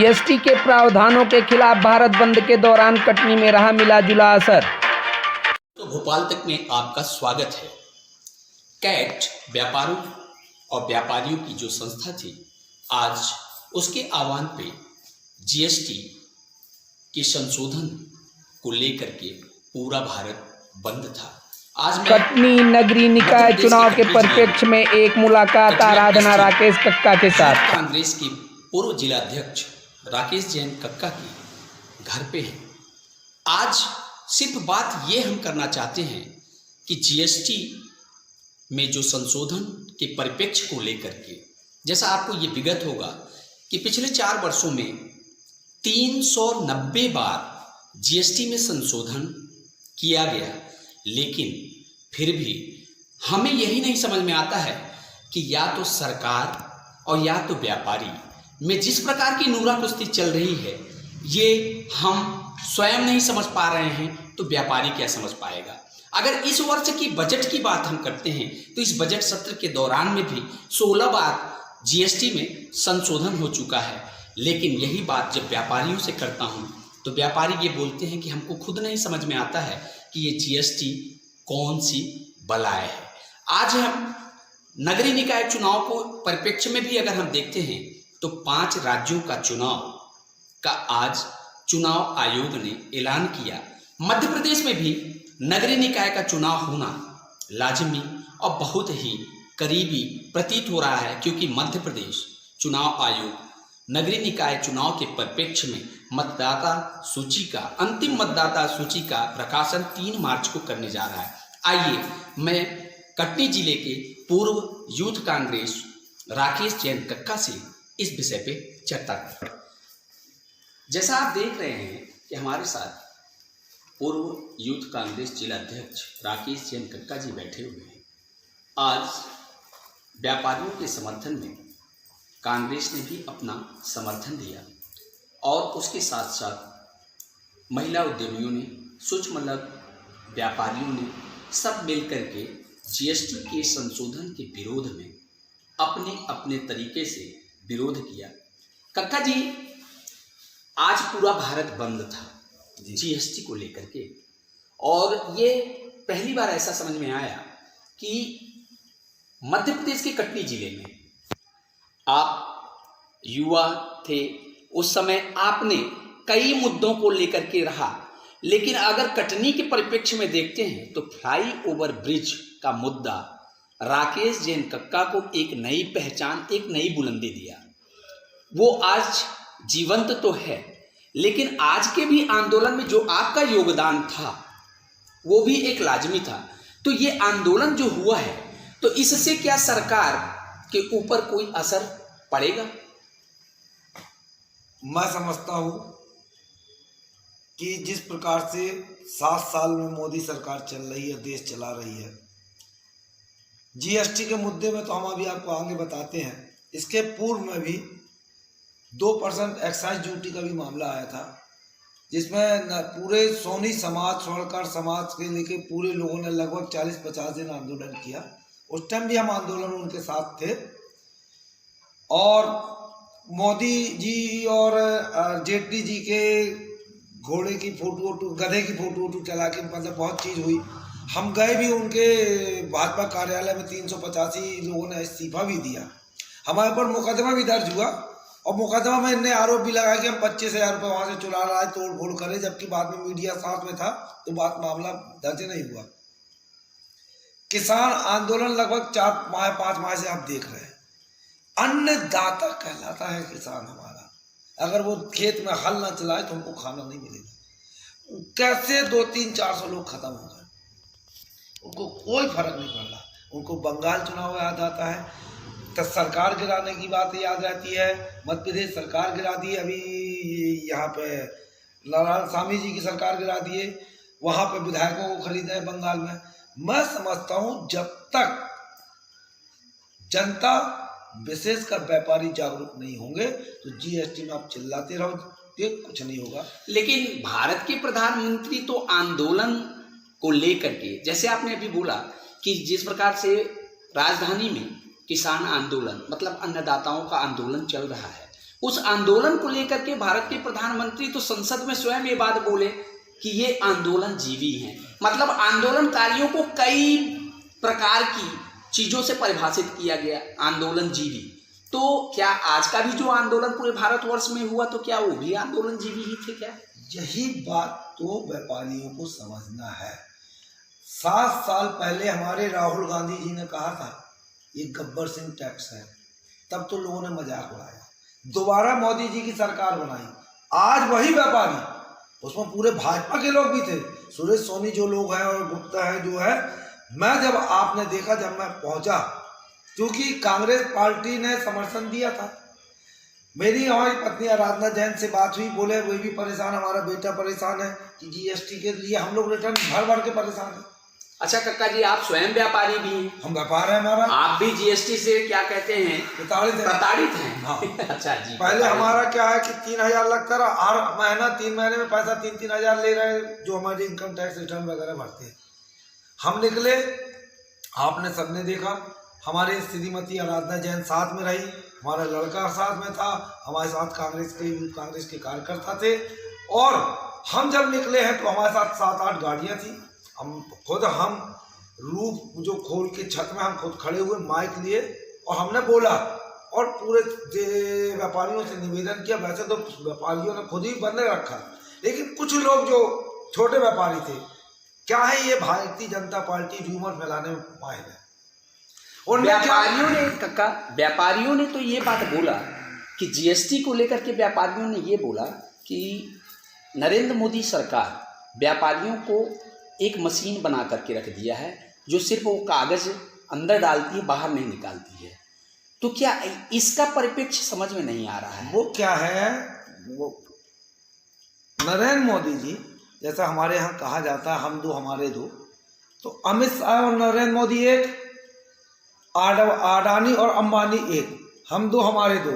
GST के प्रावधानों के खिलाफ भारत बंद के दौरान कटनी में रहा मिला जुला असर। तो भोपाल तक में आपका स्वागत है। कैट व्यापारों और व्यापारियों की जो संस्था थी, आज उसके आह्वान पे जीएसटी के संशोधन को लेकर के पूरा भारत बंद था। आज मैं कटनी नगरीय निकाय चुनाव के परिप्रेक्ष्य में एक मुलाकात आराधना राकेश कक्का के साथ। कांग्रेस के पूर्व जिलाध्यक्ष राकेश जैन कक्का के घर पे है। आज सिर्फ बात ये हम करना चाहते हैं कि जीएसटी में जो संशोधन के परिप्रेक्ष्य को लेकर के, जैसा आपको ये विगत होगा कि पिछले 4 वर्षों में 390 बार जीएसटी में संशोधन किया गया, लेकिन फिर भी हमें यही नहीं समझ में आता है कि या तो सरकार और या तो व्यापारी में जिस प्रकार की नूरा कुश्ती चल रही है, ये हम स्वयं नहीं समझ पा रहे हैं तो व्यापारी क्या समझ पाएगा। अगर इस वर्ष की बजट की बात हम करते हैं तो इस बजट सत्र के दौरान में भी 16 बार जीएसटी में संशोधन हो चुका है, लेकिन यही बात जब व्यापारियों से करता हूँ तो व्यापारी ये बोलते हैं कि हमको खुद नहीं समझ में आता है कि ये जीएसटी कौन सी बलाय है। आज हम नगरीय निकाय चुनाव को परिप्रेक्ष्य में भी अगर हम देखते हैं तो 5 राज्यों का चुनाव का आज चुनाव आयोग ने ऐलान किया। मध्य प्रदेश में भी नगरीय निकाय का चुनाव होना लाजिमी और बहुत ही करीबी प्रतीत हो रहा है, क्योंकि मध्य प्रदेश चुनाव आयोग नगरीय निकाय चुनाव के परिप्रेक्ष्य में मतदाता सूची का अंतिम मतदाता सूची का प्रकाशन 3 मार्च को करने जा रहा है। आइए मैं कटनी जिले के पूर्व यूथ कांग्रेस राकेश जैन कक्का से इस विषय पे चर्चा करें। जैसा आप देख रहे हैं कि हमारे साथ पूर्व यूथ कांग्रेस जिला अध्यक्ष राकेश जैन कक्का जी बैठे हुए हैं। आज व्यापारियों के समर्थन में कांग्रेस ने भी अपना समर्थन दिया और उसके साथ साथ महिला उद्यमियों ने, सूक्ष्म लघु व्यापारियों ने सब मिलकर के जीएसटी के संशोधन के विरोध में अपने अपने तरीके से विरोध किया। कक्का जी, आज पूरा भारत बंद था जीएसटी को लेकर के, और ये पहली बार ऐसा समझ में आया कि मध्य प्रदेश के कटनी जिले में आप युवा थे, उस समय आपने कई मुद्दों को लेकर के रहा, लेकिन अगर कटनी के परिप्रेक्ष्य में देखते हैं तो फ्लाई ओवर ब्रिज का मुद्दा राकेश जैन कक्का को एक नई पहचान, एक नई बुलंदी दिया। वो आज जीवंत तो है, लेकिन आज के भी आंदोलन में जो आपका योगदान था वो भी एक लाजमी था। तो ये आंदोलन जो हुआ है, तो इससे क्या सरकार के ऊपर कोई असर पड़ेगा? मैं समझता हूं कि जिस प्रकार से 7 साल में मोदी सरकार चल रही है, देश चला रही है, जीएसटी के मुद्दे में तो हम अभी आपको आगे बताते हैं। इसके पूर्व में भी 2% एक्साइज ड्यूटी का भी मामला आया था, जिसमें पूरे सोनी समाज, स्वर्णकार समाज के लेके पूरे लोगों ने लगभग 40-50 दिन आंदोलन किया। उस टाइम भी हम आंदोलन उनके साथ थे, और मोदी जी और जेटली जी के घोड़े की फोटो, गधे की फोटो चला के मतलब बहुत चीज़ हुई। हम गए भी उनके भाजपा कार्यालय में, 385 लोगों ने इस्तीफा भी दिया। हमारे पर मुकदमा भी दर्ज हुआ, और मुकदमा में इन्हें आरोप भी लगा कि हम 25,000 रुपये वहाँ से चुरा रहा है, तोड़ फोड़ करे, जबकि बाद में मीडिया साथ में था तो बात मामला दर्ज नहीं हुआ। किसान आंदोलन लगभग 4 माह 5 माह से आप देख रहे हैं। अन्नदाता कहलाता है किसान हमारा, अगर वो खेत में हल ना चलाए तो हमको खाना नहीं मिलेगा। कैसे 200-400 लोग खत्म हो गए, उनको कोई फर्क नहीं पड़ रहा। उनको बंगाल चुनाव याद आता है, तो सरकार गिराने की बात याद रहती है। मध्य प्रदेश सरकार गिरा दी, अभी यहाँ पे नारायण स्वामी जी की सरकार गिरा दिए, वहाँ पे विधायकों को खरीदा है बंगाल में। मैं समझता हूँ जब तक जनता, विशेषकर व्यापारी जागरूक नहीं होंगे तो जीएसटी में आप चिल्लाते रहो, कुछ नहीं होगा। लेकिन भारत के प्रधानमंत्री तो आंदोलन को लेकर के, जैसे आपने अभी बोला कि जिस प्रकार से राजधानी में किसान आंदोलन मतलब अन्नदाताओं का आंदोलन चल रहा है, उस आंदोलन को लेकर के भारत के प्रधानमंत्री तो संसद में स्वयं ये बात बोले कि ये आंदोलन जीवी हैं। मतलब आंदोलनकारियों को कई प्रकार की चीजों से परिभाषित किया गया, आंदोलन जीवी। तो क्या आज का भी जो आंदोलन पूरे भारतवर्ष में हुआ, तो क्या वो भी आंदोलन जीवी ही थे क्या? यही बात तो व्यापारियों को समझना है। 7 साल पहले हमारे राहुल गांधी जी ने कहा था ये गब्बर सिंह टैक्स है, तब तो लोगों ने मजाक उड़ाया। दोबारा मोदी जी की सरकार बनाई, आज वही व्यापारी, उसमें पूरे भाजपा के लोग भी थे, सुरेश सोनी जो लोग हैं और गुप्ता है जो है। मैं जब आपने देखा, जब मैं पहुंचा, क्योंकि कांग्रेस पार्टी ने समर्थन दिया था, मेरी हमारी पत्नी आराधना जैन से बात हुई, बोले वही भी परेशान, हमारा बेटा परेशान है कि जीएसटी के लिए हम लोग रिटर्न भर भर के परेशान है। अच्छा कक्का जी, आप स्वयं व्यापारी भी हैं? हम व्यापार है हमारा। आप भी जीएसटी से क्या कहते हैं, प्रताड़ित हैं? हाँ। अच्छा जी। पहले हमारा क्या है कि 3,000 लगता रहा हर महीना, 3 महीने में पैसा 3,000 ले रहे, जो हमारे इनकम टैक्स रिटर्न वगैरह भरते हैं। हम निकले, आपने सबने देखा, हमारे श्रीमती आराधना जैन साथ में रही, हमारा लड़का साथ में था, हमारे साथ कांग्रेस के कार्यकर्ता थे। और हम जब निकले हैं तो हमारे साथ 7-8 गाड़ियां थी। हम रूफ जो खोल के छत में हम खुद खड़े हुए, माइक लिए, और हमने बोला और पूरे व्यापारियों से निवेदन किया। वैसे तो व्यापारियों ने खुद ही बंद रखा, लेकिन कुछ लोग जो छोटे व्यापारी थे, क्या है ये भारतीय जनता पार्टी र्यूमर फैलाने में माहिर है। व्यापारियों ने तो ये बात बोला कि जीएसटी को लेकर के व्यापारियों ने ये बोला कि नरेंद्र मोदी सरकार व्यापारियों को एक मशीन बना करके रख दिया है, जो सिर्फ वो कागज अंदर डालती है, बाहर नहीं निकालती है। तो क्या इसका परिप्रेक्ष्य समझ में नहीं आ रहा है? वो क्या है, वो नरेंद्र मोदी जी, जैसा हमारे यहाँ कहा जाता है हम दो हमारे दो, तो अमित शाह और नरेंद्र मोदी एक, अडानी और अंबानी एक, हम दो हमारे दो।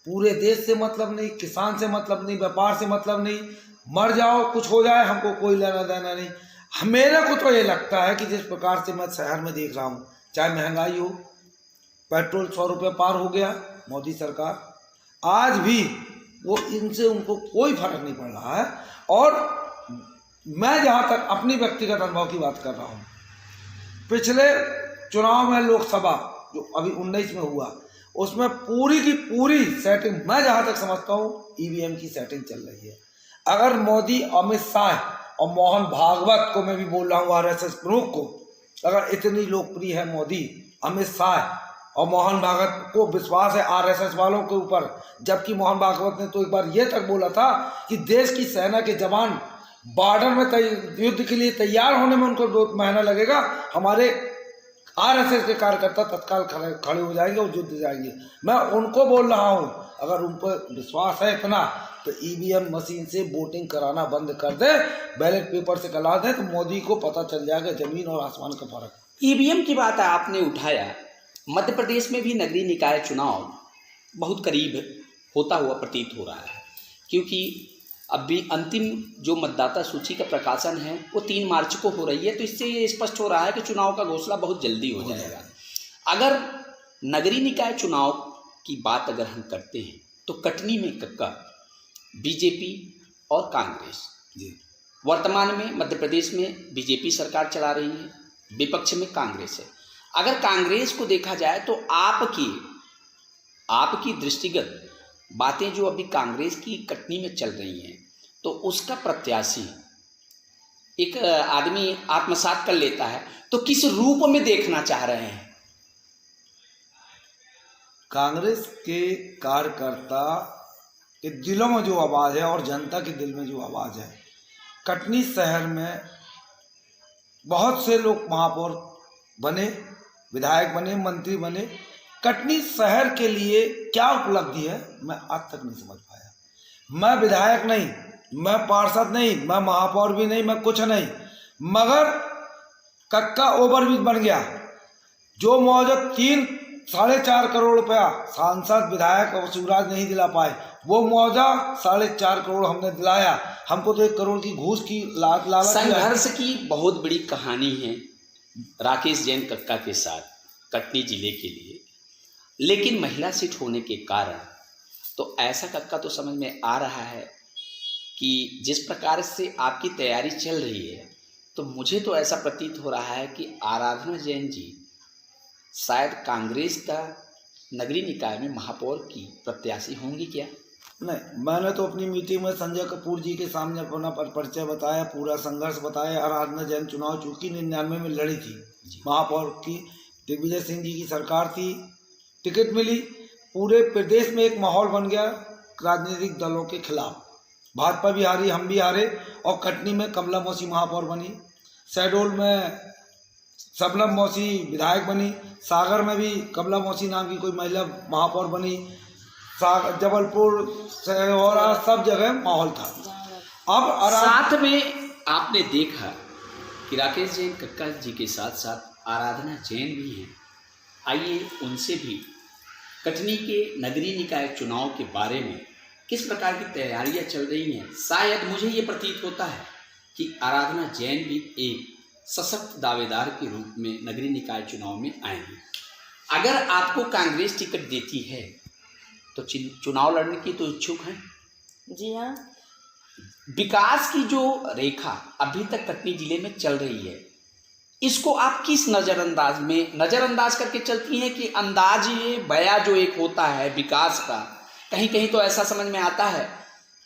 पूरे देश से मतलब नहीं, किसान से मतलब नहीं, व्यापार से मतलब नहीं, मर जाओ कुछ हो जाए हमको कोई लेना देना नहीं। मेरे को तो ये लगता है कि जिस प्रकार से मैं शहर में देख रहा हूँ, चाहे महंगाई हो, पेट्रोल 100 रुपये पार हो गया, मोदी सरकार आज भी वो इनसे उनको कोई फर्क नहीं पड़ रहा है। और मैं जहाँ तक अपनी व्यक्तिगत अनुभव की बात कर रहा हूँ, पिछले चुनाव में लोकसभा जो अभी 19 में हुआ, उसमें पूरी की पूरी सेटिंग, मैं जहाँ तक समझता हूँ, ईवीएम की सेटिंग चल रही है। अगर मोदी, अमित शाह और मोहन भागवत को, मैं भी बोल रहा हूँ आरएसएस प्रमुख को, अगर इतनी लोकप्रिय है मोदी, अमित शाह और मोहन भागवत को विश्वास है आरएसएस वालों के ऊपर, जबकि मोहन भागवत ने तो एक बार ये तक बोला था कि देश की सेना के जवान बॉर्डर में युद्ध के लिए तैयार होने में उनको 2 महीना लगेगा, हमारे आरएसएस के कार्यकर्ता तत्काल खड़े हो जाएंगे और युद्ध जाएंगे। मैं उनको बोल रहा हूँ, अगर उन पर विश्वास है इतना, तो ईवीएम मशीन से वोटिंग कराना बंद कर दे, बैलेट पेपर से करा दें, तो मोदी को पता चल जाएगा जमीन और आसमान का फर्क। ईवीएम की बात आपने उठाया, मध्य प्रदेश में भी नगरीय निकाय चुनाव बहुत करीब होता हुआ प्रतीत हो रहा है, क्योंकि अभी अंतिम जो मतदाता सूची का प्रकाशन है वो 3 मार्च को हो रही है। तो इससे ये स्पष्ट हो रहा है कि चुनाव का घोषणा बहुत जल्दी हो जाएगा। अगर नगरीय निकाय चुनाव की बात अगर हम करते हैं, तो कटनी में कक्का बीजेपी और कांग्रेस जी, वर्तमान में मध्य प्रदेश में बीजेपी सरकार चला रही है, विपक्ष में कांग्रेस है। अगर कांग्रेस को देखा जाए तो आपकी दृष्टिगत बातें जो अभी कांग्रेस की कटनी में चल रही हैं, तो उसका प्रत्याशी एक आदमी आत्मसात कर लेता है, तो किस रूप में देखना चाह रहे हैं? कांग्रेस के कार्यकर्ता के दिलों में जो आवाज़ है और जनता के दिल में जो आवाज़ है, कटनी शहर में बहुत से लोग महापौर बने, विधायक बने, मंत्री बने। कटनी शहर के लिए क्या उपलब्धि है, मैं आज तक नहीं समझ पाया। मैं विधायक नहीं, मैं पार्षद नहीं, मैं महापौर भी नहीं, मैं कुछ नहीं, मगर कक्का ओवरब्रिज बन गया, जो मौजूद 3-4.5 करोड़ रुपया सांसद, विधायक और शिवराज नहीं दिला पाए, वो मुआवजा 4.5 करोड़ हमने दिलाया। हमको तो 1 करोड़ की घूस की लालच। संघर्ष की बहुत बड़ी कहानी है राकेश जैन कक्का के साथ कटनी जिले के लिए, लेकिन महिला सीट होने के कारण तो ऐसा कक्का तो समझ में आ रहा है कि जिस प्रकार से आपकी तैयारी चल रही है, तो मुझे तो ऐसा प्रतीत हो रहा है कि आराधना जैन जी शायद कांग्रेस का नगरीय निकाय में महापौर की प्रत्याशी होंगी क्या? नहीं, मैंने तो अपनी मीटिंग में संजय कपूर जी के सामने अपना परिचय बताया, पूरा संघर्ष बताया। आराधना जैन चुनाव चूंकि 99 में लड़ी थी महापौर की, दिग्विजय सिंह जी की सरकार थी, टिकट मिली, पूरे प्रदेश में एक माहौल बन गया राजनीतिक दलों के खिलाफ। भाजपा भी हारी, हम भी हारे, और कटनी में कमला मौसी महापौर बनी, शहडोल में शबनम मौसी विधायक बनी, सागर में भी कमला मौसी नाम की कोई महिला महापौर बनी, जबलपुर और सब जगह माहौल था। अब साथ में आपने देखा कि राकेश जैन कक्का जी के साथ साथ आराधना जैन भी हैं। आइए उनसे भी कटनी के नगरीय निकाय चुनाव के बारे में किस प्रकार की तैयारियां चल रही हैं। शायद मुझे ये प्रतीत होता है कि आराधना जैन भी एक सशक्त दावेदार के रूप में नगरीय निकाय चुनाव में आएंगे। अगर आपको कांग्रेस टिकट देती है तो चुनाव लड़ने की तो इच्छुक हैं? जी हाँ। विकास की जो रेखा अभी तक कटनी जिले में चल रही है, इसको आप किस नज़रअंदाज करके चलती हैं कि अंदाज ये बया जो एक होता है विकास का, कहीं कहीं तो ऐसा समझ में आता है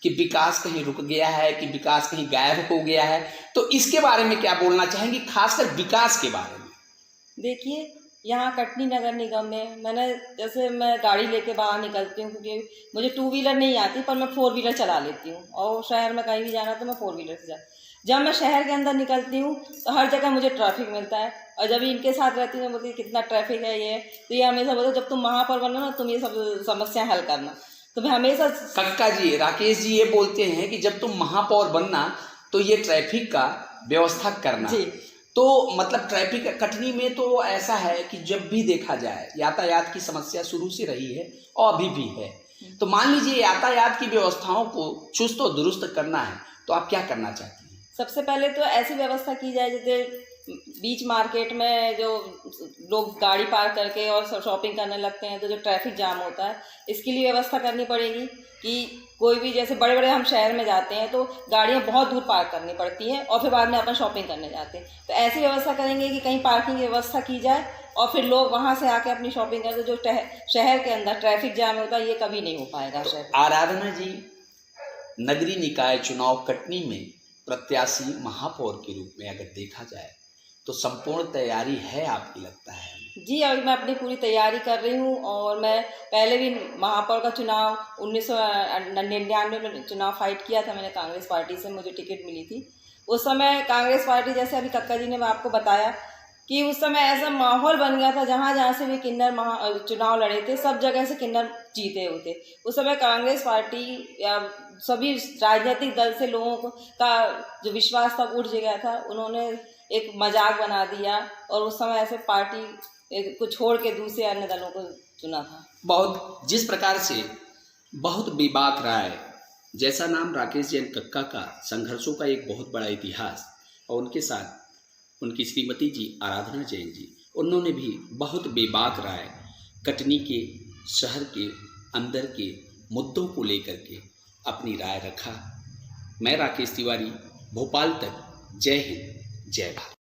कि विकास कहीं रुक गया है, कि विकास कहीं गायब हो गया है। तो इसके बारे में क्या बोलना चाहेंगे, खासकर विकास के बारे में? देखिए, यहाँ कटनी नगर निगम में मैं गाड़ी लेके बाहर निकलती हूँ, क्योंकि मुझे 2 व्हीलर नहीं आती, पर मैं 4 व्हीलर चला लेती हूँ, और शहर में कहीं भी जाना तो मैं 4 व्हीलर से जब मैं शहर के अंदर निकलती हूँ तो हर जगह मुझे ट्रैफिक मिलता है। और जब इनके साथ रहती हूँ बोलती कितना ट्रैफिक है ये, तो ये हमेशा बोलते जब तुम महापौर बनो ना, तुम ये सब समस्या हल करना। तो मैं हमेशा कक्का जी, राकेश जी ये बोलते हैं कि जब तुम महापौर बनना तो ये ट्रैफिक का व्यवस्था करना जी। तो मतलब ट्रैफिक कटनी में तो ऐसा है कि जब भी देखा जाए यातायात की समस्या शुरू से रही है और अभी भी है। तो मान लीजिए यातायात की व्यवस्थाओं को चुस्त और दुरुस्त करना है, तो आप क्या करना चाहती हैं? सबसे पहले तो ऐसी व्यवस्था की जाए जैसे बीच मार्केट में जो लोग गाड़ी पार्क करके और शॉपिंग करने लगते हैं, तो जो ट्रैफिक जाम होता है, इसके लिए व्यवस्था करनी पड़ेगी कि कोई भी, जैसे बड़े बड़े हम शहर में जाते हैं तो गाड़ियां बहुत दूर पार्क करनी पड़ती हैं और फिर बाद में अपन शॉपिंग करने जाते हैं। तो ऐसी व्यवस्था करेंगे कि कहीं पार्किंग की व्यवस्था की जाए और फिर लोग वहां से आके अपनी शॉपिंग करें। तो जो शहर के अंदर ट्रैफिक जाम होता है, ये कभी नहीं हो पाएगा। तो आराधना जी, नगरीय निकाय चुनाव कटनी में प्रत्याशी महापौर के रूप में अगर देखा जाए तो संपूर्ण तैयारी है आपकी, लगता है? जी, अभी मैं अपनी पूरी तैयारी कर रही हूँ, और मैं पहले भी महापौर का चुनाव 1999 में चुनाव फाइट किया था मैंने कांग्रेस पार्टी से, मुझे टिकट मिली थी। उस समय कांग्रेस पार्टी, जैसे अभी कक्का जी ने मैं आपको बताया कि उस समय ऐसा माहौल बन गया था, जहाँ जहाँ से भी किन्नर चुनाव लड़े थे, सब जगह से किन्नर जीते होते। उस समय कांग्रेस पार्टी या सभी राजनीतिक दल से लोगों का जो विश्वास था उठ गया था। उन्होंने एक मजाक बना दिया और उस समय ऐसे पार्टी को छोड़ के दूसरे अन्य दलों को चुना था। जिस प्रकार से बहुत बेबाक राय, जैसा नाम राकेश जैन कक्का का, संघर्षों का एक बहुत बड़ा इतिहास, और उनके साथ उनकी श्रीमती जी आराधना जैन जी, उन्होंने भी बहुत बेबाक राय कटनी के शहर के अंदर के मुद्दों को लेकर के अपनी राय रखा। मैं राकेश तिवारी, भोपाल तक। जय हिंद, जय भारत।